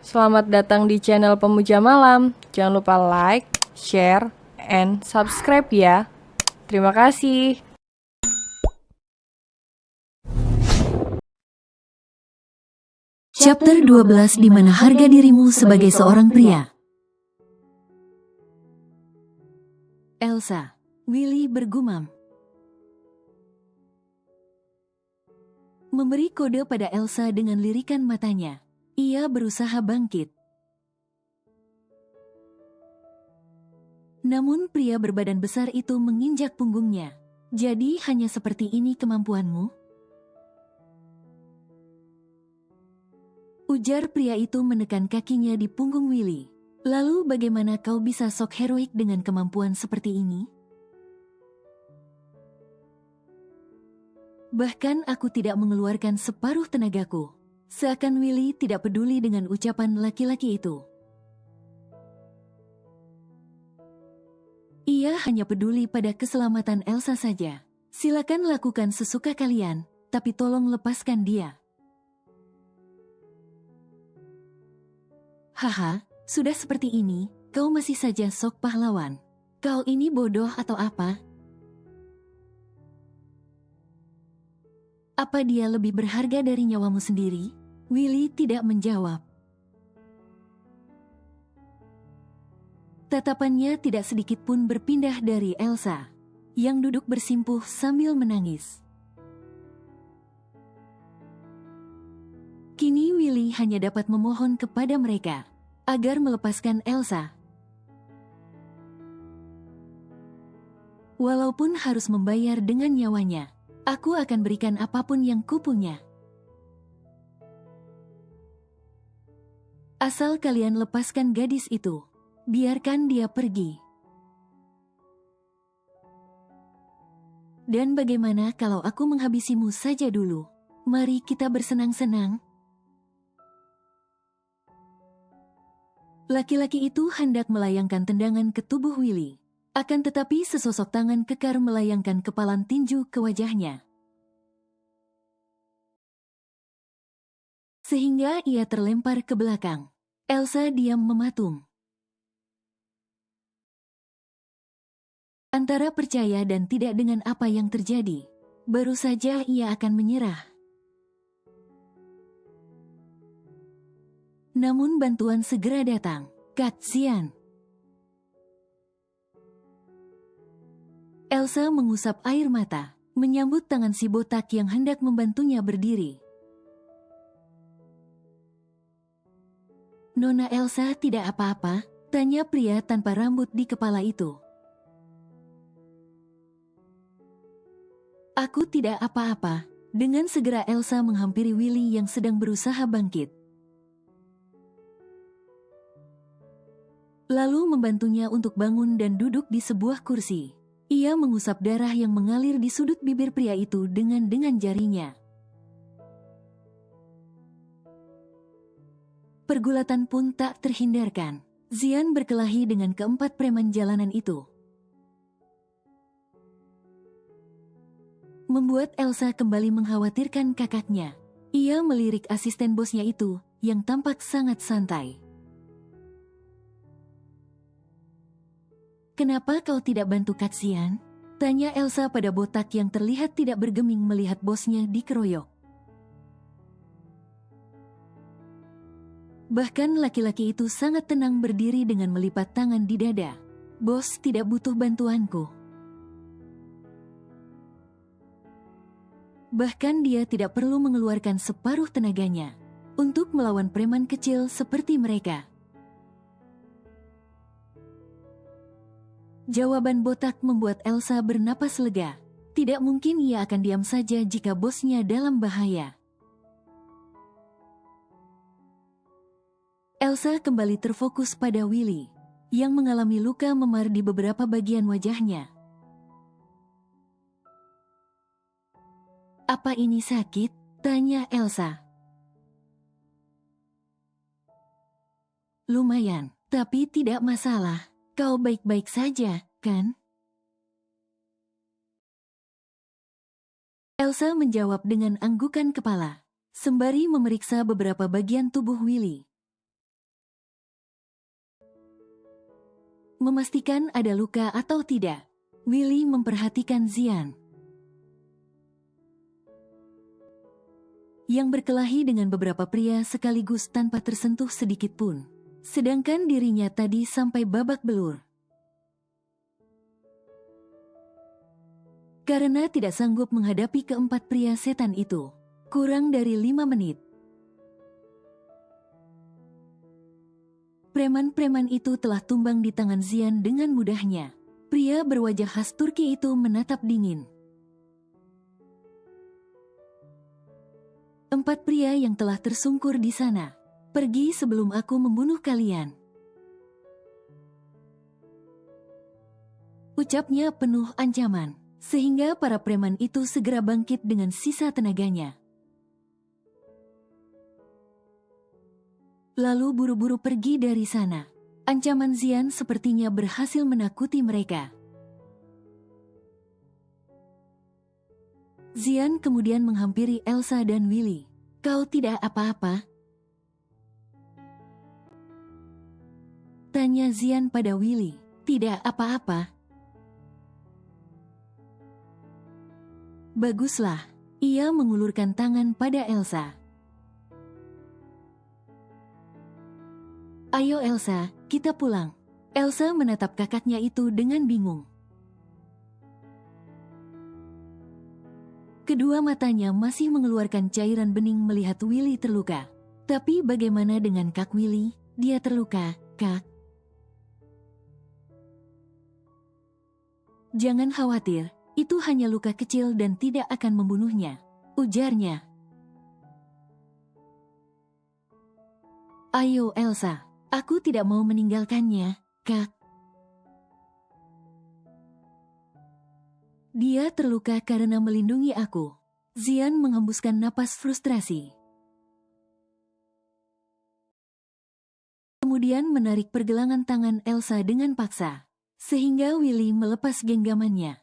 Selamat datang di channel Pemuja Malam. Jangan lupa like, share, and subscribe ya. Terima kasih. Chapter 12 di mana harga dirimu sebagai seorang pria. Elsa, Willy bergumam. Memberi kode pada Elsa dengan lirikan matanya. Ia berusaha bangkit. Namun pria berbadan besar itu menginjak punggungnya. Jadi hanya seperti ini kemampuanmu? Ujar pria itu menekan kakinya di punggung Willy. Lalu bagaimana kau bisa sok heroik dengan kemampuan seperti ini? Bahkan aku tidak mengeluarkan separuh tenagaku. Seakan Willy tidak peduli dengan ucapan laki-laki itu. Ia hanya peduli pada keselamatan Elsa saja. Silakan lakukan sesuka kalian, tapi tolong lepaskan dia. Haha, sudah seperti ini, kau masih saja sok pahlawan. Kau ini bodoh atau apa? Apa dia lebih berharga dari nyawamu sendiri? Willy tidak menjawab. Tatapannya tidak sedikit pun berpindah dari Elsa, yang duduk bersimpuh sambil menangis. Kini Willy hanya dapat memohon kepada mereka agar melepaskan Elsa. Walaupun harus membayar dengan nyawanya, aku akan berikan apapun yang kupunya. Asal kalian lepaskan gadis itu, biarkan dia pergi. Dan bagaimana kalau aku menghabisimu saja dulu? Mari kita bersenang-senang. Laki-laki itu hendak melayangkan tendangan ke tubuh Willy. Akan tetapi sesosok tangan kekar melayangkan kepalan tinju ke wajahnya. Sehingga ia terlempar ke belakang. Elsa diam mematung. Antara percaya dan tidak dengan apa yang terjadi. Baru saja ia akan menyerah. Namun bantuan segera datang. Kasihan. Elsa mengusap air mata, menyambut tangan si botak yang hendak membantunya berdiri. Nona Elsa tidak apa-apa? Tanya pria tanpa rambut di kepala itu. Aku tidak apa-apa. Dengan segera Elsa menghampiri Willy yang sedang berusaha bangkit. Lalu membantunya untuk bangun dan duduk di sebuah kursi. Ia mengusap darah yang mengalir di sudut bibir pria itu dengan jarinya. Pergulatan pun tak terhindarkan. Zian berkelahi dengan keempat preman jalanan itu. Membuat Elsa kembali mengkhawatirkan kakaknya. Ia melirik asisten bosnya itu, yang tampak sangat santai. Kenapa kau tidak bantu Katsian? Tanya Elsa pada botak yang terlihat tidak bergeming melihat bosnya dikeroyok. Bahkan laki-laki itu sangat tenang berdiri dengan melipat tangan di dada. Bos tidak butuh bantuanku. Bahkan dia tidak perlu mengeluarkan separuh tenaganya untuk melawan preman kecil seperti mereka. Jawaban botak membuat Elsa bernapas lega. Tidak mungkin ia akan diam saja jika bosnya dalam bahaya. Elsa kembali terfokus pada Willy, yang mengalami luka memar di beberapa bagian wajahnya. Apa ini sakit? Tanya Elsa. Lumayan, tapi tidak masalah. Kau baik-baik saja, kan? Elsa menjawab dengan anggukan kepala, sembari memeriksa beberapa bagian tubuh Willy. memastikan ada luka atau tidak. Willy memperhatikan Zian yang berkelahi dengan beberapa pria sekaligus tanpa tersentuh sedikit pun. Sedangkan dirinya tadi sampai babak belur. Karena tidak sanggup menghadapi keempat pria setan itu. Kurang dari 5 menit. Preman-preman itu telah tumbang di tangan Zian dengan mudahnya. Pria berwajah khas Turki itu menatap dingin. 4 pria yang telah tersungkur di sana. Pergi sebelum aku membunuh kalian. Ucapnya penuh ancaman, sehingga para preman itu segera bangkit dengan sisa tenaganya. Lalu buru-buru pergi dari sana. Ancaman Zian sepertinya berhasil menakuti mereka. Zian kemudian menghampiri Elsa dan Willy. Kau tidak apa-apa? Tanya Zian pada Willy. Tidak apa-apa. Baguslah. Ia mengulurkan tangan pada Elsa. Ayo Elsa, kita pulang. Elsa menatap kakaknya itu dengan bingung. Kedua matanya masih mengeluarkan cairan bening melihat Willy terluka. Tapi bagaimana dengan Kak Willy? Dia terluka, Kak. Jangan khawatir, itu hanya luka kecil dan tidak akan membunuhnya, ujarnya. Ayo Elsa, aku tidak mau meninggalkannya, Kak. Dia terluka karena melindungi aku. Zian menghembuskan napas frustrasi. Kemudian menarik pergelangan tangan Elsa dengan paksa, sehingga Willy melepas genggamannya.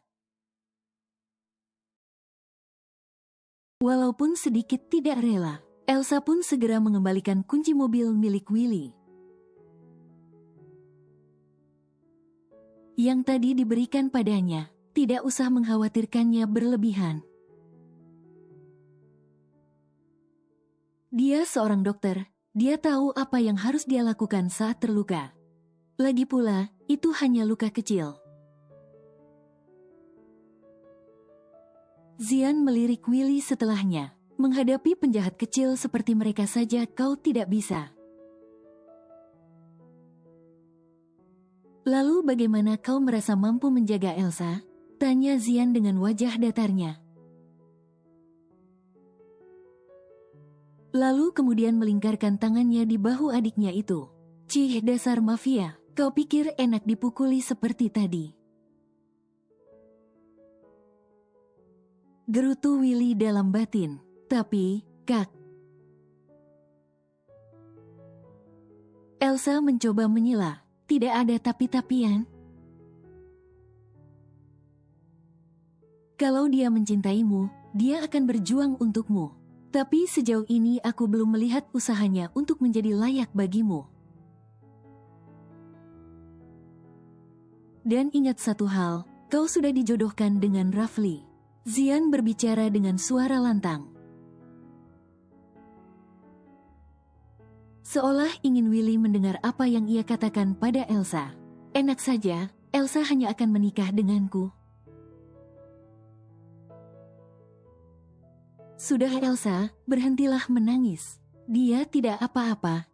Walaupun sedikit tidak rela, Elsa pun segera mengembalikan kunci mobil milik Willy yang tadi diberikan padanya. Tidak usah mengkhawatirkannya berlebihan. Dia seorang dokter, dia tahu apa yang harus dia lakukan saat terluka. Lagi pula, itu hanya luka kecil. Zian melirik Willy setelahnya. Menghadapi penjahat kecil seperti mereka saja kau tidak bisa. Lalu bagaimana kau merasa mampu menjaga Elsa? Tanya Zian dengan wajah datarnya. Lalu kemudian melingkarkan tangannya di bahu adiknya itu. Cih, dasar mafia, kau pikir enak dipukuli seperti tadi? Gerutu Willy dalam batin. Tapi, Kak. Elsa mencoba menyela. Tidak ada tapi-tapian. Kalau dia mencintaimu, dia akan berjuang untukmu. Tapi sejauh ini aku belum melihat usahanya untuk menjadi layak bagimu. Dan ingat satu hal, kau sudah dijodohkan dengan Rafli. Zian berbicara dengan suara lantang. Seolah ingin Willy mendengar apa yang ia katakan pada Elsa. Enak saja, Elsa hanya akan menikah denganku. Sudah Elsa, berhentilah menangis. Dia tidak apa-apa.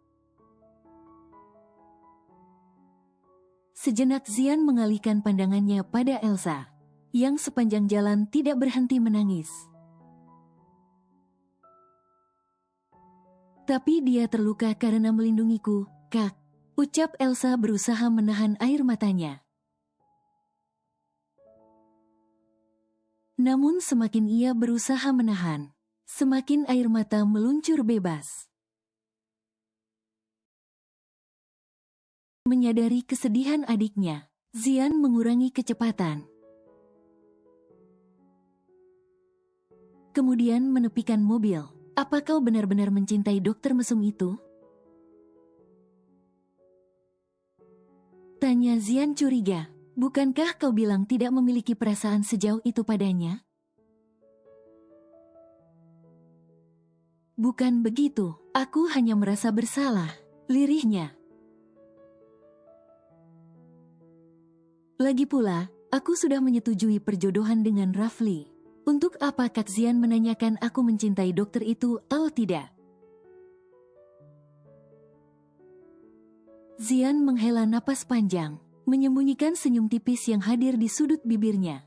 Sejenak Zian mengalihkan pandangannya pada Elsa, yang sepanjang jalan tidak berhenti menangis. Tapi dia terluka karena melindungiku, Kak. Ucap Elsa berusaha menahan air matanya. Namun semakin ia berusaha menahan, semakin air mata meluncur bebas. Menyadari kesedihan adiknya, Zian mengurangi kecepatan. Kemudian menepikan mobil. Apa kau benar-benar mencintai dokter mesum itu? Tanya Zian curiga. Bukankah kau bilang tidak memiliki perasaan sejauh itu padanya? Bukan begitu, aku hanya merasa bersalah, lirihnya. Lagi pula, aku sudah menyetujui perjodohan dengan Rafli. Untuk apa Kak Zian menanyakan aku mencintai dokter itu atau tidak? Zian menghela napas panjang, menyembunyikan senyum tipis yang hadir di sudut bibirnya.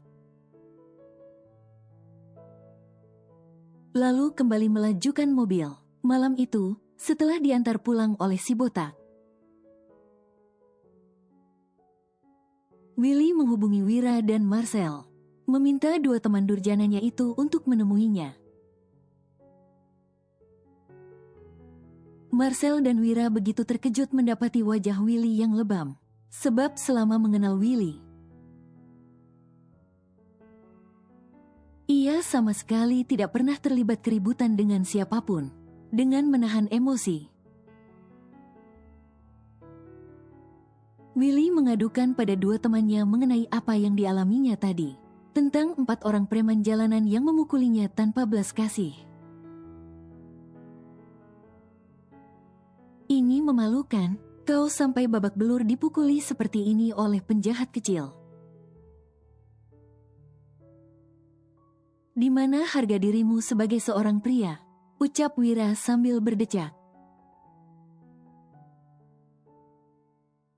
Lalu kembali melajukan mobil. Malam itu, setelah diantar pulang oleh si botak, Willy menghubungi Wira dan Marcel, meminta dua teman durjananya itu untuk menemuinya. Marcel dan Wira begitu terkejut mendapati wajah Willy yang lebam, sebab selama mengenal Willy, ia sama sekali tidak pernah terlibat keributan dengan siapapun. Dengan menahan emosi, Willy mengadukan pada dua temannya mengenai apa yang dialaminya tadi, tentang 4 orang preman jalanan yang memukulinya tanpa belas kasih. Ini memalukan, kau sampai babak belur dipukuli seperti ini oleh penjahat kecil. Di mana harga dirimu sebagai seorang pria? Ucap Wira sambil berdecak.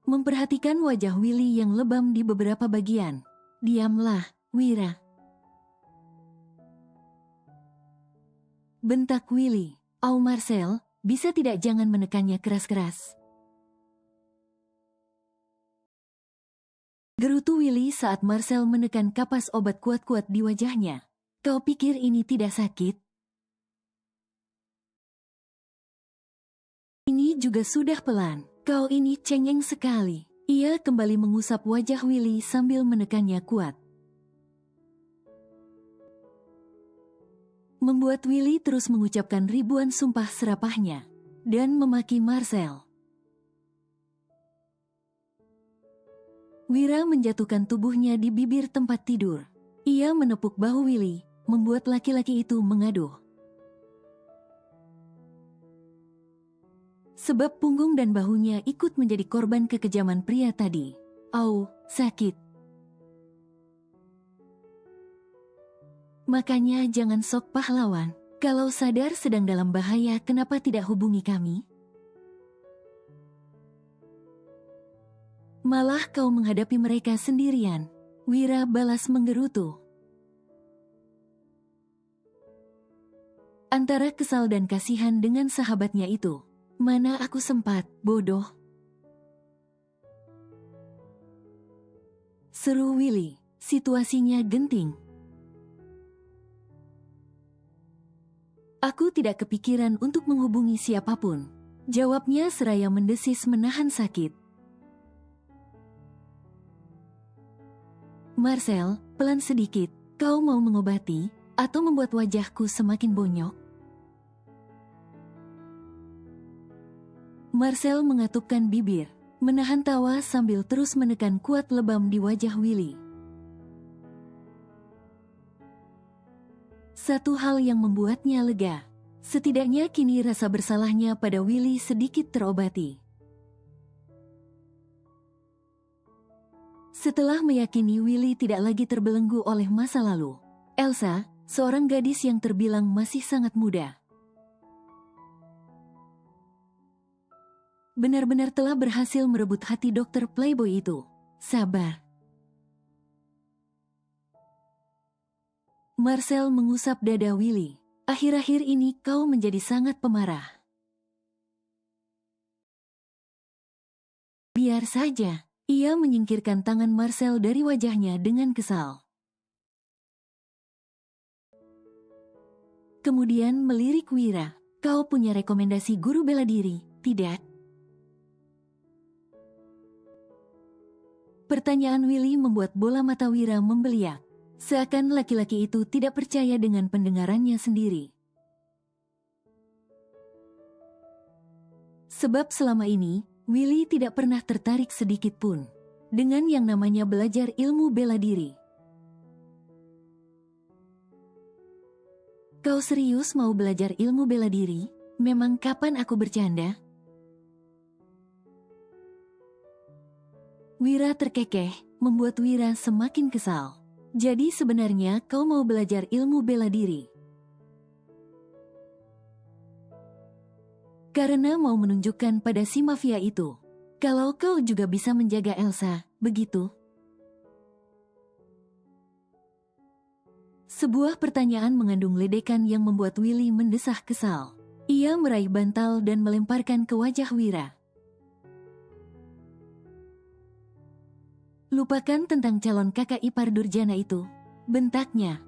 Memperhatikan wajah Willy yang lebam di beberapa bagian. Diamlah, Wira. Bentak Willy. "Oh Marcel, bisa tidak jangan menekannya keras-keras?" Gerutu Willy saat Marcel menekan kapas obat kuat-kuat di wajahnya. "Kau pikir ini tidak sakit? Ini juga sudah pelan. Kau ini cengeng sekali." Ia kembali mengusap wajah Willy sambil menekannya kuat, membuat Willy terus mengucapkan ribuan sumpah serapahnya dan memaki Marcel. Wira menjatuhkan tubuhnya di bibir tempat tidur. Ia menepuk bahu Willy, membuat laki-laki itu mengaduh. Sebab punggung dan bahunya ikut menjadi korban kekejaman pria tadi. "Au, sakit. Makanya jangan sok pahlawan. Kalau sadar sedang dalam bahaya, kenapa tidak hubungi kami? Malah kau menghadapi mereka sendirian." Wira balas menggerutu. Antara kesal dan kasihan dengan sahabatnya itu. "Mana aku sempat, bodoh," seru Willy. Situasinya genting. "Aku tidak kepikiran untuk menghubungi siapapun," jawabnya seraya mendesis menahan sakit. "Marcel, pelan sedikit. Kau mau mengobati atau membuat wajahku semakin bonyok?" Marcel mengatupkan bibir, menahan tawa sambil terus menekan kuat lebam di wajah Willy. Satu hal yang membuatnya lega, setidaknya kini rasa bersalahnya pada Willy sedikit terobati. Setelah meyakini Willy tidak lagi terbelenggu oleh masa lalu, Elsa, seorang gadis yang terbilang masih sangat muda, benar-benar telah berhasil merebut hati dokter playboy itu. "Sabar." Marcel mengusap dada Willy. "Akhir-akhir ini kau menjadi sangat pemarah." "Biar saja." Ia menyingkirkan tangan Marcel dari wajahnya dengan kesal. Kemudian melirik Wira. "Kau punya rekomendasi guru bela diri, tidak?" Pertanyaan Willy membuat bola mata Wira membeliak. Seakan laki-laki itu tidak percaya dengan pendengarannya sendiri. Sebab selama ini, Willy tidak pernah tertarik sedikit pun. dengan yang namanya belajar ilmu bela diri. Kau serius mau belajar ilmu bela diri? Memang kapan aku bercanda? Wira terkekeh, membuat Wira semakin kesal. Jadi sebenarnya kau mau belajar ilmu bela diri? Karena mau menunjukkan pada si mafia itu, kalau kau juga bisa menjaga Elsa, begitu? Sebuah pertanyaan mengandung ledekan yang membuat Willy mendesah kesal. Ia meraih bantal dan melemparkan ke wajah Wira. Lupakan tentang calon kakak ipar durjana itu, bentaknya.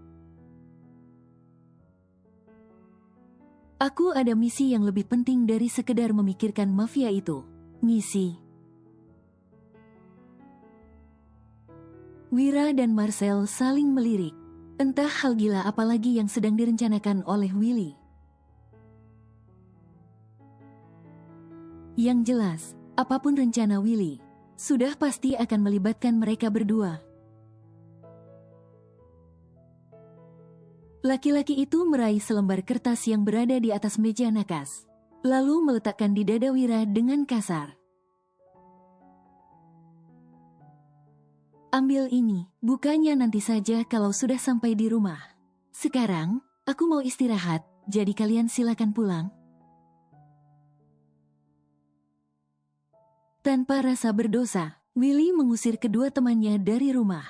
Aku ada misi yang lebih penting dari sekedar memikirkan mafia itu. Misi. Wira dan Marcel saling melirik. Entah hal gila apa lagi yang sedang direncanakan oleh Willy. Yang jelas, apapun rencana Willy, sudah pasti akan melibatkan mereka berdua. Laki-laki itu meraih selembar kertas yang berada di atas meja nakas, lalu meletakkan di dada Wira dengan kasar. Ambil ini, bukanya nanti saja kalau sudah sampai di rumah. Sekarang, aku mau istirahat, jadi kalian silakan pulang. Tanpa rasa berdosa, Willy mengusir kedua temannya dari rumah.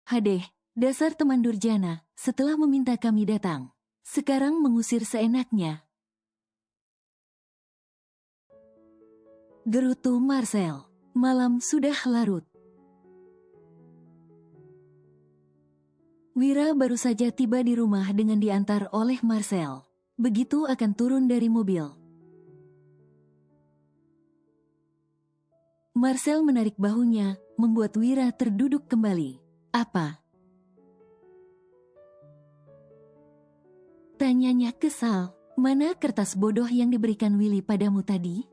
Hadeh, dasar teman durjana, setelah meminta kami datang, sekarang mengusir seenaknya. Gerutu Marcel, malam sudah larut. Wira baru saja tiba di rumah dengan diantar oleh Marcel. Begitu akan turun dari mobil, Marcel menarik bahunya, membuat Wira terduduk kembali. Apa? Tanyanya kesal. Mana kertas bodoh yang diberikan Willy padamu tadi?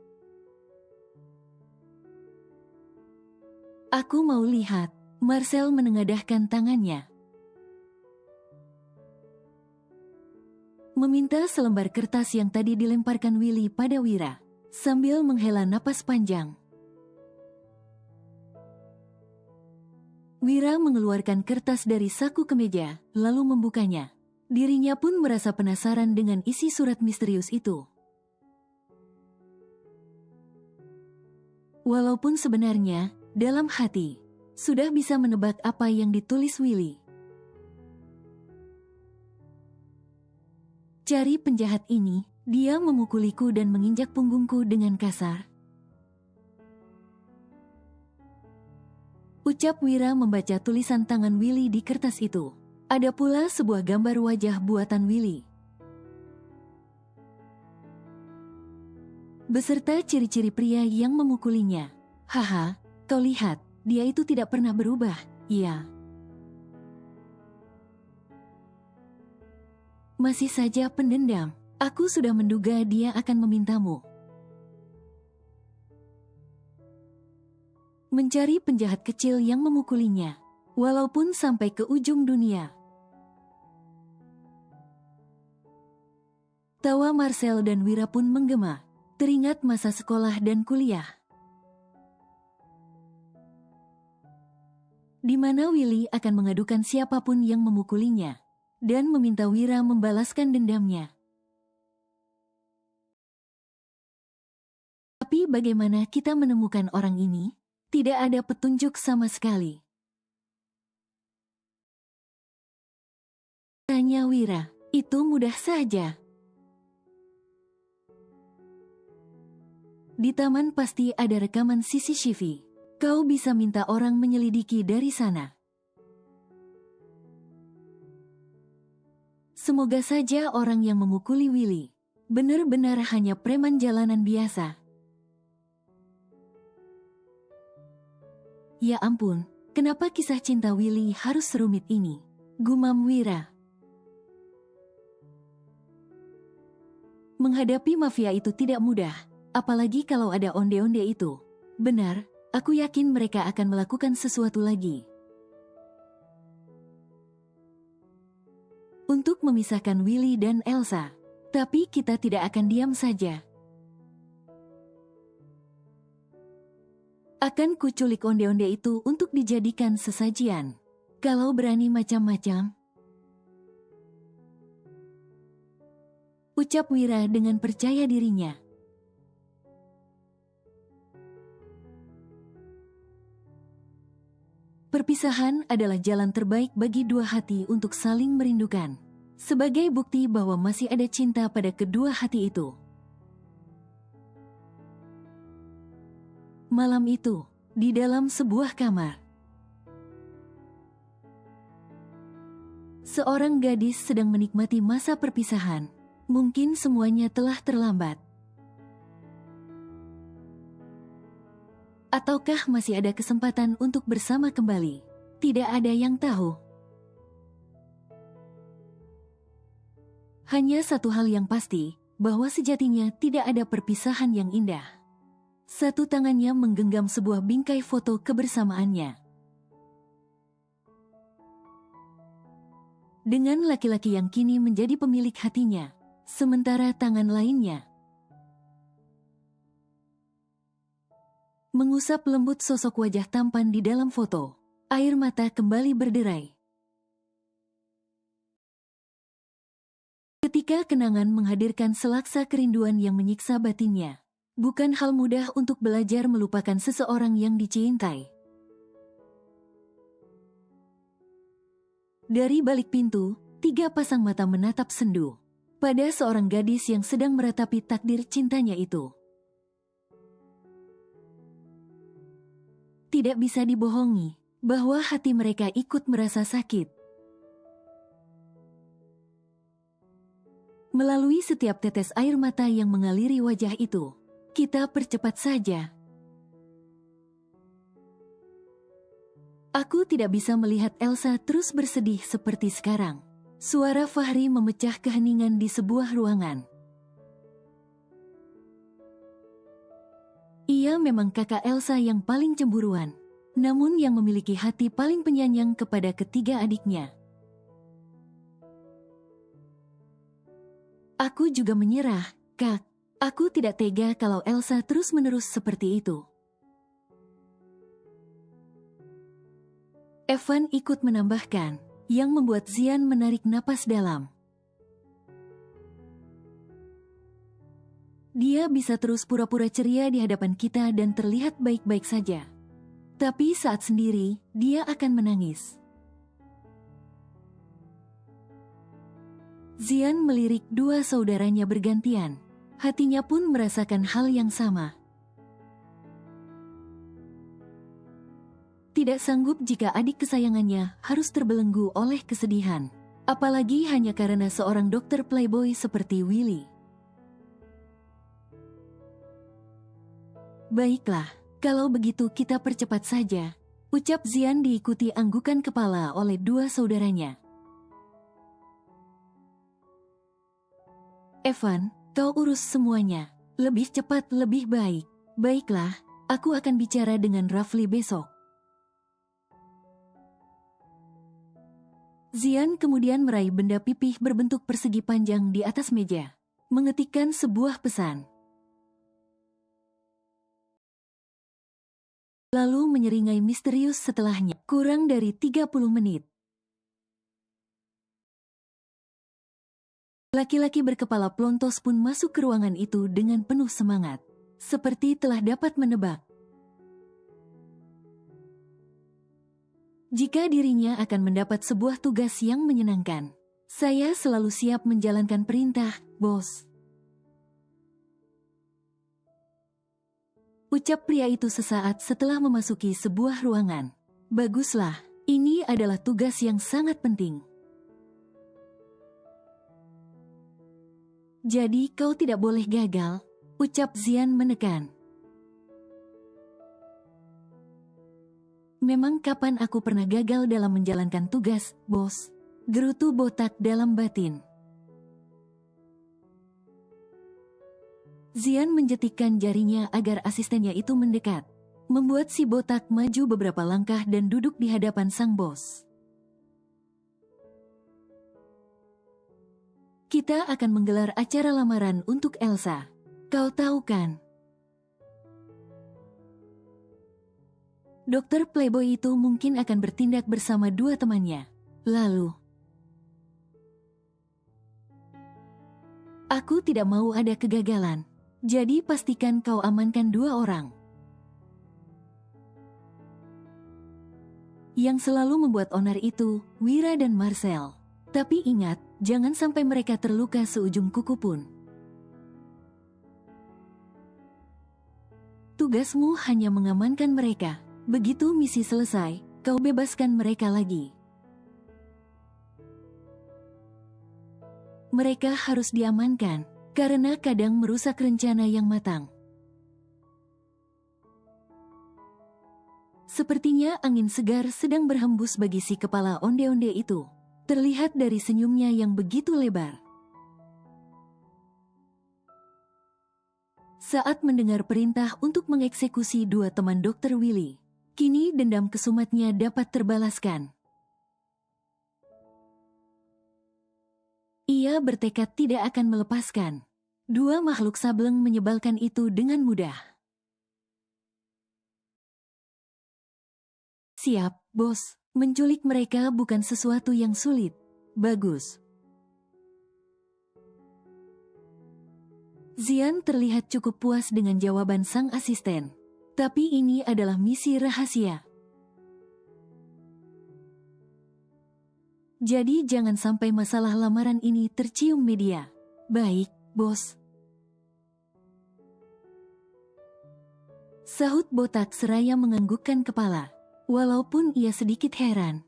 Aku mau lihat. Marcel menengadahkan tangannya. Meminta selembar kertas yang tadi dilemparkan Willy pada Wira, sambil menghela napas panjang. Wira mengeluarkan kertas dari saku kemeja, lalu membukanya. Dirinya pun merasa penasaran dengan isi surat misterius itu. Walaupun sebenarnya, dalam hati, sudah bisa menebak apa yang ditulis Willy. Cari penjahat ini, dia memukuliku dan menginjak punggungku dengan kasar. Ucap Wira membaca tulisan tangan Willy di kertas itu. Ada pula sebuah gambar wajah buatan Willy, beserta ciri-ciri pria yang memukulinya. Haha, kau lihat, dia itu tidak pernah berubah, iya. Masih saja pendendam. Aku sudah menduga dia akan memintamu. Mencari penjahat kecil yang memukulinya, walaupun sampai ke ujung dunia. Tawa Marcel dan Wira pun menggema, teringat masa sekolah dan kuliah, di mana Willy akan mengadukan siapapun yang memukulinya, dan meminta Wira membalaskan dendamnya. Tapi bagaimana kita menemukan orang ini? Tidak ada petunjuk sama sekali. Tanya Wira, itu mudah saja. Di taman pasti ada rekaman CCTV. Kau bisa minta orang menyelidiki dari sana. Semoga saja orang yang memukuli Willy benar-benar hanya preman jalanan biasa. Ya ampun, kenapa kisah cinta Willy harus serumit ini? Gumam Wira. Menghadapi mafia itu tidak mudah. apalagi kalau ada onde-onde itu. Benar, aku yakin mereka akan melakukan sesuatu lagi. Untuk memisahkan Willy dan Elsa. Tapi kita tidak akan diam saja. Akan kuculik onde-onde itu untuk dijadikan sesajian. Kalau berani macam-macam, ucap Wira dengan percaya dirinya. Perpisahan adalah jalan terbaik bagi dua hati untuk saling merindukan. Sebagai bukti bahwa masih ada cinta pada kedua hati itu. Malam itu, di dalam sebuah kamar, seorang gadis sedang menikmati masa perpisahan. Mungkin semuanya telah terlambat. Ataukah masih ada kesempatan untuk bersama kembali? Tidak ada yang tahu. Hanya satu hal yang pasti, bahwa sejatinya tidak ada perpisahan yang indah. Satu tangannya menggenggam sebuah bingkai foto kebersamaannya. Dengan laki-laki yang kini menjadi pemilik hatinya, sementara tangan lainnya mengusap lembut sosok wajah tampan di dalam foto. Air mata kembali berderai. Ketika kenangan menghadirkan selaksa kerinduan yang menyiksa batinnya, bukan hal mudah untuk belajar melupakan seseorang yang dicintai. Dari balik pintu, 3 pasang mata menatap sendu pada seorang gadis yang sedang meratapi takdir cintanya itu. Tidak bisa dibohongi bahwa hati mereka ikut merasa sakit. Melalui setiap tetes air mata yang mengaliri wajah itu, kita percepat saja. Aku tidak bisa melihat Elsa terus bersedih seperti sekarang. Suara Fahri memecah keheningan di sebuah ruangan. Ia memang kakak Elsa yang paling cemburuan, namun yang memiliki hati paling penyayang kepada ketiga adiknya. Aku juga menyerah, Kak. Aku tidak tega kalau Elsa terus-menerus seperti itu. Evan ikut menambahkan, yang membuat Zian menarik napas dalam. Dia bisa terus pura-pura ceria di hadapan kita dan terlihat baik-baik saja. Tapi saat sendiri, dia akan menangis. Zian melirik 2 saudaranya bergantian. Hatinya pun merasakan hal yang sama. Tidak sanggup jika adik kesayangannya harus terbelenggu oleh kesedihan. Apalagi hanya karena seorang dokter playboy seperti Willy. Baiklah, kalau begitu kita percepat saja, ucap Zian diikuti anggukan kepala oleh 2 saudaranya. Evan, kau urus semuanya. Lebih cepat lebih baik. Baiklah, aku akan bicara dengan Rafli besok. Zian kemudian meraih benda pipih berbentuk persegi panjang di atas meja. Mengetikkan sebuah pesan. Lalu menyeringai misterius setelahnya. Kurang dari 30 menit. Laki-laki berkepala plontos pun masuk ke ruangan itu dengan penuh semangat. Seperti telah dapat menebak. Jika dirinya akan mendapat sebuah tugas yang menyenangkan. Saya selalu siap menjalankan perintah, bos. Ucap pria itu sesaat setelah memasuki sebuah ruangan. Baguslah, ini adalah tugas yang sangat penting. Jadi kau tidak boleh gagal, ucap Zian menekan. Memang kapan aku pernah gagal dalam menjalankan tugas, bos? Gerutu botak dalam batin. Zian menjetikkan jarinya agar asistennya itu mendekat, membuat si botak maju beberapa langkah dan duduk di hadapan sang bos. Kita akan menggelar acara lamaran untuk Elsa. Kau tahu kan? Dokter Playboy itu mungkin akan bertindak bersama dua temannya. Lalu, aku tidak mau ada kegagalan. Jadi pastikan kau amankan dua orang. Yang selalu membuat onar itu, Wira dan Marcel. Tapi ingat, jangan sampai mereka terluka seujung kuku pun. Tugasmu hanya mengamankan mereka. Begitu misi selesai, kau bebaskan mereka lagi. Mereka harus diamankan, karena kadang merusak rencana yang matang. Sepertinya angin segar sedang berhembus bagi si kepala onde-onde itu. Terlihat dari senyumnya yang begitu lebar. Saat mendengar perintah untuk mengeksekusi dua teman Dr. Willy, kini dendam kesumatnya dapat terbalaskan. Ia bertekad tidak akan melepaskan. Dua makhluk sableng menyebalkan itu dengan mudah. Siap, bos. Menculik mereka bukan sesuatu yang sulit. Bagus. Zian terlihat cukup puas dengan jawaban sang asisten. Tapi ini adalah misi rahasia. Jadi jangan sampai masalah lamaran ini tercium media. Baik, bos. Sahut botak seraya menganggukkan kepala. Walaupun ia sedikit heran.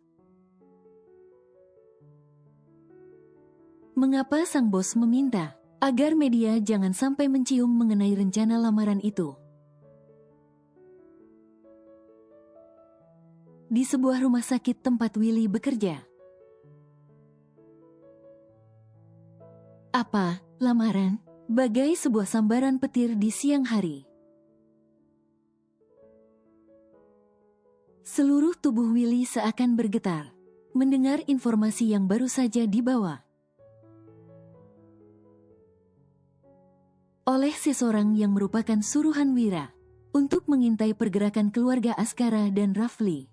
Mengapa sang bos meminta agar media jangan sampai mencium mengenai rencana lamaran itu? Di sebuah rumah sakit tempat Willy bekerja. Apa, lamaran? Bagai sebuah sambaran petir di siang hari. Seluruh tubuh Willy seakan bergetar, mendengar informasi yang baru saja dibawa oleh seseorang yang merupakan suruhan Wira untuk mengintai pergerakan keluarga Askara dan Rafli.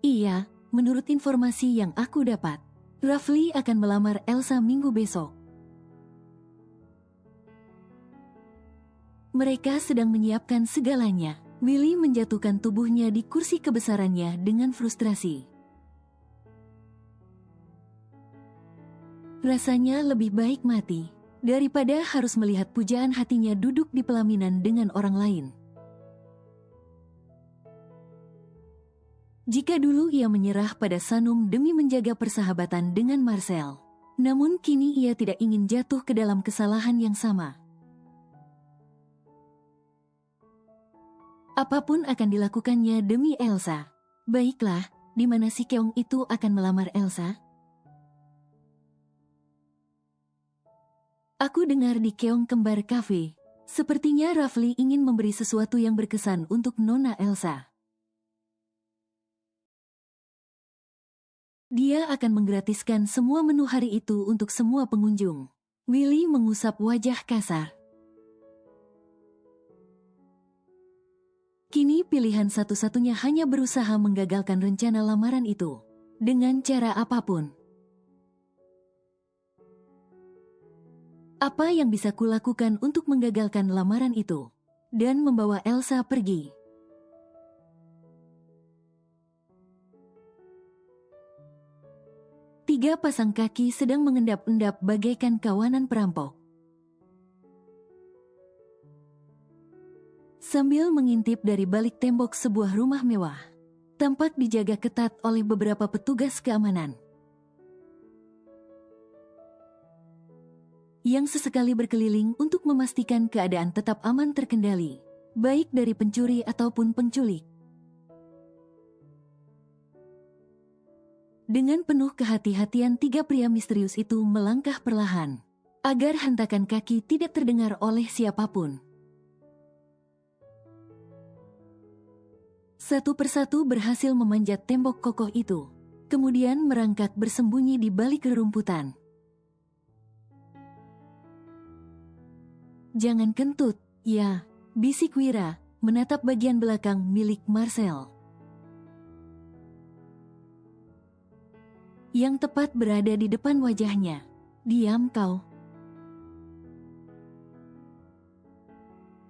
Iya, menurut informasi yang aku dapat, Rafli akan melamar Elsa minggu besok. Mereka sedang menyiapkan segalanya. Willy menjatuhkan tubuhnya di kursi kebesarannya dengan frustrasi. Rasanya lebih baik mati, daripada harus melihat pujaan hatinya duduk di pelaminan dengan orang lain. Jika dulu ia menyerah pada Sanum demi menjaga persahabatan dengan Marcel, namun kini ia tidak ingin jatuh ke dalam kesalahan yang sama. Apapun akan dilakukannya demi Elsa. Baiklah, di mana si Keong itu akan melamar Elsa? Aku dengar di Keong Kembar Cafe. Sepertinya Rafli ingin memberi sesuatu yang berkesan untuk Nona Elsa. Dia akan menggratiskan semua menu hari itu untuk semua pengunjung. Willy mengusap wajah kasar. Kini pilihan satu-satunya hanya berusaha menggagalkan rencana lamaran itu. Dengan cara apapun. Apa yang bisa kulakukan untuk menggagalkan lamaran itu? Dan membawa Elsa pergi. Tiga pasang kaki sedang mengendap-endap bagaikan kawanan perampok. Sambil mengintip dari balik tembok sebuah rumah mewah, tampak dijaga ketat oleh beberapa petugas keamanan. Yang sesekali berkeliling untuk memastikan keadaan tetap aman terkendali, baik dari pencuri ataupun penculik. Dengan penuh kehati-hatian tiga pria misterius itu melangkah perlahan, agar hentakan kaki tidak terdengar oleh siapapun. Satu persatu berhasil memanjat tembok kokoh itu, kemudian merangkak bersembunyi di balik rerumputan. "Jangan kentut, ya," bisik Wira, menatap bagian belakang milik Marcel, yang tepat berada di depan wajahnya. "Diam kau,"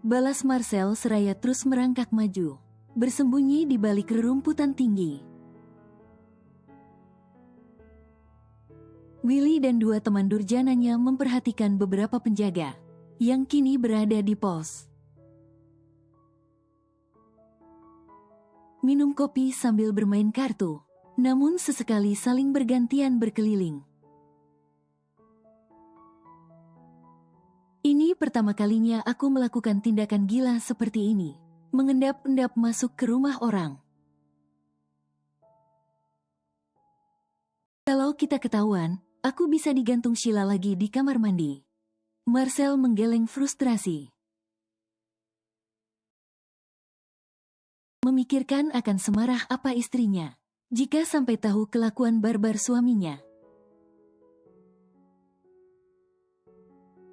balas Marcel seraya terus merangkak maju, bersembunyi di balik rerumputan tinggi. Willy dan dua teman durjananya memperhatikan beberapa penjaga yang kini berada di pos. Minum kopi sambil bermain kartu, namun sesekali saling bergantian berkeliling. "Ini pertama kalinya aku melakukan tindakan gila seperti ini, mengendap-endap masuk ke rumah orang. Kalau kita ketahuan, aku bisa digantung Sheila lagi di kamar mandi." Marcel menggeleng frustrasi, memikirkan akan semarah apa istrinya jika sampai tahu kelakuan barbar suaminya.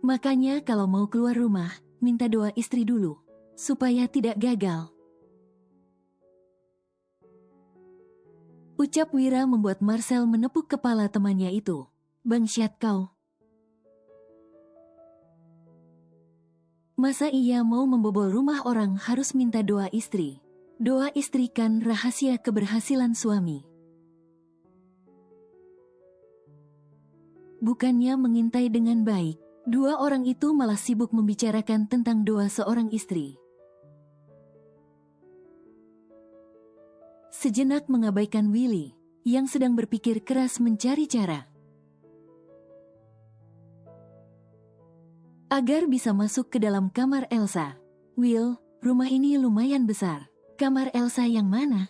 Makanya kalau mau keluar rumah, minta doa istri dulu, supaya tidak gagal. Ucap Wira membuat Marcel menepuk kepala temannya itu. "Bangsyat kau. Masa iya mau membobol rumah orang harus minta doa istri? Doa istri kan rahasia keberhasilan suami." Bukannya mengintai dengan baik, dua orang itu malah sibuk membicarakan tentang doa seorang istri. Sejenak mengabaikan Willy, yang sedang berpikir keras mencari cara agar bisa masuk ke dalam kamar Elsa. "Will, rumah ini lumayan besar. Kamar Elsa yang mana?"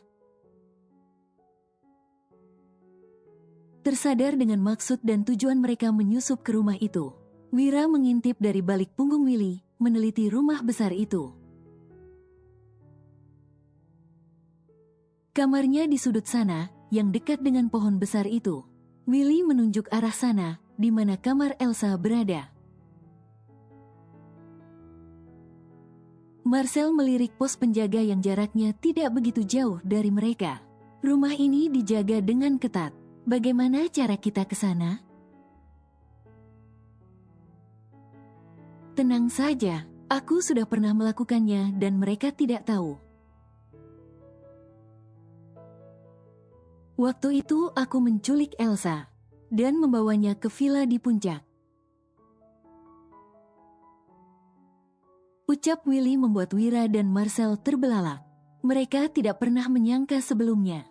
Tersadar dengan maksud dan tujuan mereka menyusup ke rumah itu, Wira mengintip dari balik punggung Willy, meneliti rumah besar itu. Kamarnya di sudut sana, yang dekat dengan pohon besar itu. Willy menunjuk arah sana, di mana kamar Elsa berada. Marcel melirik pos penjaga yang jaraknya tidak begitu jauh dari mereka. "Rumah ini dijaga dengan ketat. Bagaimana cara kita ke sana?" "Tenang saja, aku sudah pernah melakukannya dan mereka tidak tahu. Waktu itu aku menculik Elsa dan membawanya ke villa di puncak." Ucap Willy membuat Wira dan Marcel terbelalak. Mereka tidak pernah menyangka sebelumnya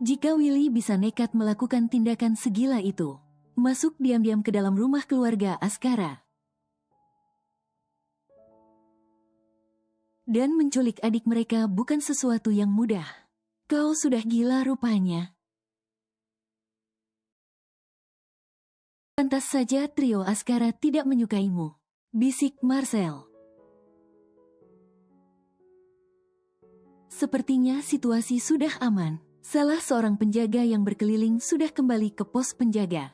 jika Willy bisa nekat melakukan tindakan segila itu, masuk diam-diam ke dalam rumah keluarga Askara dan menculik adik mereka bukan sesuatu yang mudah. "Kau sudah gila rupanya. Pantas saja trio Askara tidak menyukaimu," bisik Marcel. Sepertinya situasi sudah aman. Salah seorang penjaga yang berkeliling sudah kembali ke pos penjaga.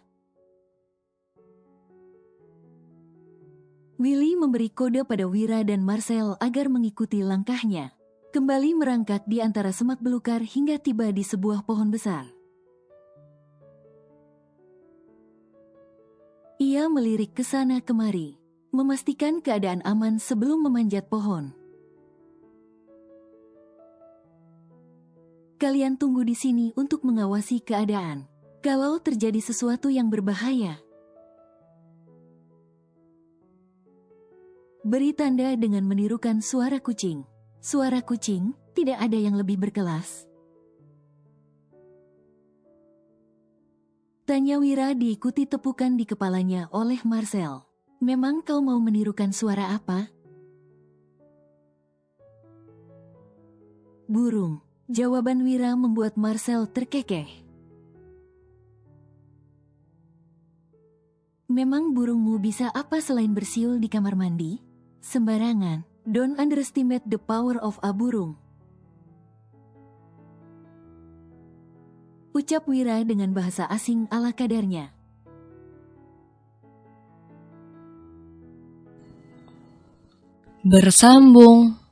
Willy memberi kode pada Wira dan Marcel agar mengikuti langkahnya, kembali merangkak di antara semak belukar hingga tiba di sebuah pohon besar. Ia melirik ke sana kemari, memastikan keadaan aman sebelum memanjat pohon. "Kalian tunggu di sini untuk mengawasi keadaan. Kalau terjadi sesuatu yang berbahaya, beri tanda dengan menirukan suara kucing." "Suara kucing? Tidak ada yang lebih berkelas?" tanya Wira diikuti tepukan di kepalanya oleh Marcel. "Memang kau mau menirukan suara apa?" "Burung." Jawaban Wira membuat Marcel terkekeh. Memang burungmu bisa apa selain bersiul di kamar mandi? Sembarangan. Don't underestimate the power of a burung. Ucap Wira dengan bahasa asing ala kadarnya. Bersambung.